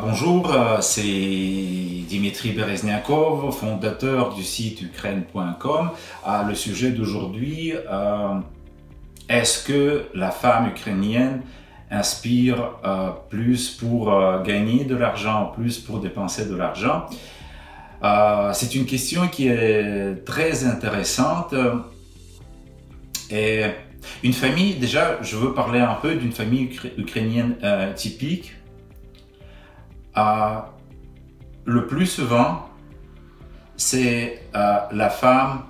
Bonjour, c'est Dimitri Berezniakov, fondateur du site Ukraine.com. Le sujet d'aujourd'hui, est-ce que la femme ukrainienne inspire plus pour gagner de l'argent, plus pour dépenser de l'argent? C'est une question qui est très intéressante. Et une famille, déjà, je veux parler un peu d'une famille ukrainienne typique. Le plus souvent, c'est la femme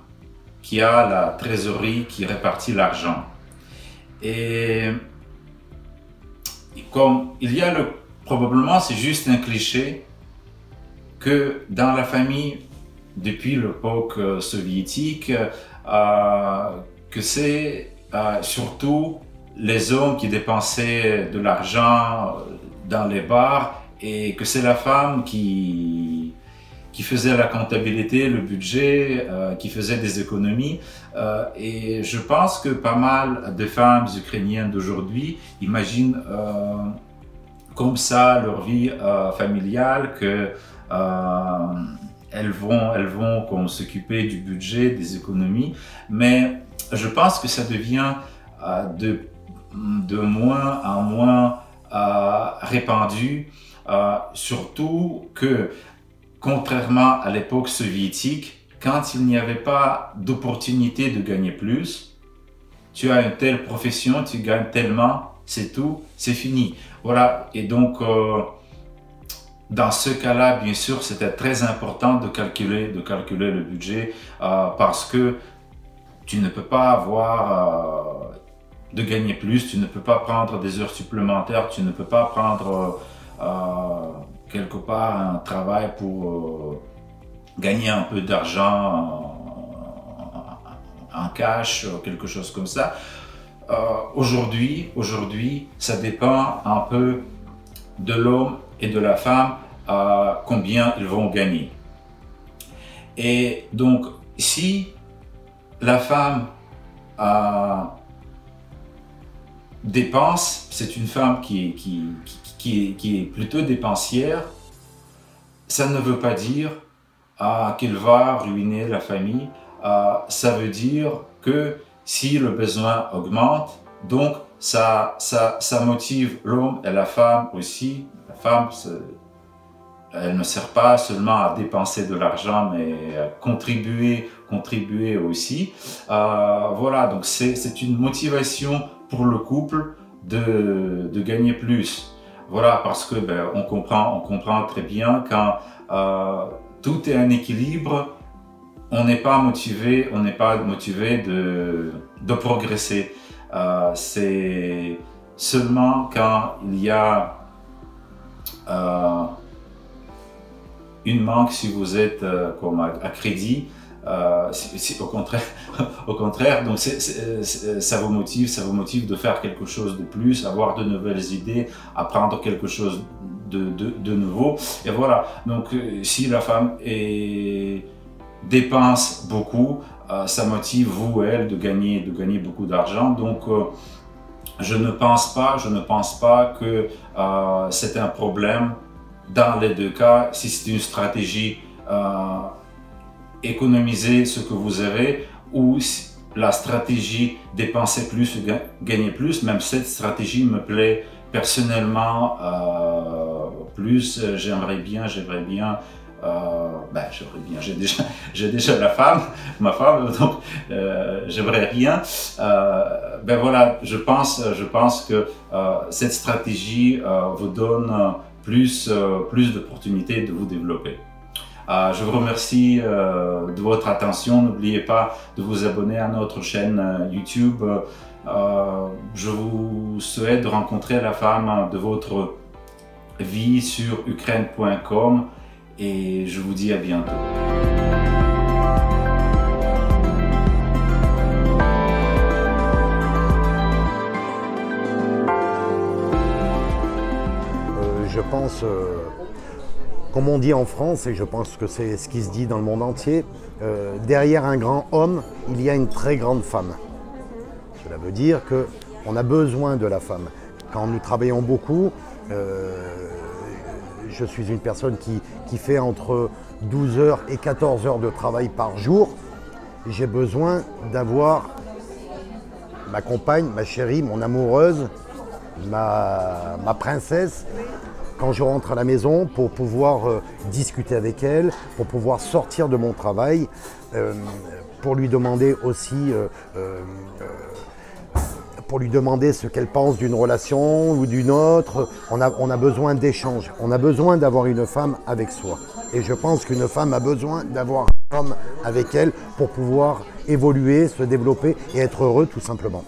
qui a la trésorerie, qui répartit l'argent. Et comme il y a probablement, c'est juste un cliché, que dans la famille, depuis l'époque soviétique, que c'est surtout les hommes qui dépensaient de l'argent dans les bars, et que c'est la femme qui faisait la comptabilité, le budget, qui faisait des économies. Et je pense que pas mal de femmes ukrainiennes d'aujourd'hui imaginent comme ça leur vie familiale, que elles vont comme s'occuper du budget, des économies. Mais je pense que ça devient de moins en moins répandu. Surtout que, contrairement à l'époque soviétique, quand il n'y avait pas d'opportunité de gagner plus, tu as une telle profession, tu gagnes tellement, c'est tout, c'est fini. Voilà, et donc dans ce cas-là, bien sûr, c'était très important de calculer le budget parce que tu ne peux pas avoir de gagner plus, tu ne peux pas prendre des heures supplémentaires, tu ne peux pas prendre quelque part un travail pour gagner un peu d'argent en cash, quelque chose comme ça. Aujourd'hui, ça dépend un peu de l'homme et de la femme, combien ils vont gagner. Et donc, si la femme dépense, c'est une femme qui est plutôt dépensière, ça ne veut pas dire qu'elle va ruiner la famille. Ça veut dire que si le besoin augmente, donc ça motive l'homme et la femme aussi. La femme, elle ne sert pas seulement à dépenser de l'argent, mais à contribuer aussi. Voilà, donc c'est une motivation pour le couple de gagner plus. Voilà, parce que on comprend très bien quand tout est un équilibre, on n'est pas motivé de progresser. C'est seulement quand il y a une manque, si vous êtes comme à crédit, au contraire, donc ça vous motive de faire quelque chose de plus, avoir de nouvelles idées, apprendre quelque chose de nouveau. Et voilà, donc si la femme dépense beaucoup, ça motive vous et elle de gagner beaucoup d'argent. Donc je ne pense pas que c'est un problème dans les deux cas. Si c'est une stratégie économiser ce que vous avez, ou la stratégie dépenser plus, gagner plus, même cette stratégie me plaît personnellement plus. J'aimerais bien, j'ai déjà ma femme, donc j'aimerais bien. Voilà, je pense que cette stratégie vous donne plus d'opportunités de vous développer. Je vous remercie de votre attention. N'oubliez pas de vous abonner à notre chaîne YouTube. Je vous souhaite de rencontrer la femme de votre vie sur Ukraine.com et je vous dis à bientôt. Je pense, comme on dit en France, et je pense que c'est ce qui se dit dans le monde entier, derrière un grand homme, il y a une très grande femme. Cela veut dire qu'on a besoin de la femme. Quand nous travaillons beaucoup, je suis une personne qui fait entre 12 heures et 14 heures de travail par jour. J'ai besoin d'avoir ma compagne, ma chérie, mon amoureuse, ma princesse, quand je rentre à la maison, pour pouvoir discuter avec elle, pour pouvoir sortir de mon travail, pour lui demander aussi ce qu'elle pense d'une relation ou d'une autre. On a besoin d'échanges, on a besoin d'avoir une femme avec soi. Et je pense qu'une femme a besoin d'avoir un homme avec elle pour pouvoir évoluer, se développer et être heureux tout simplement.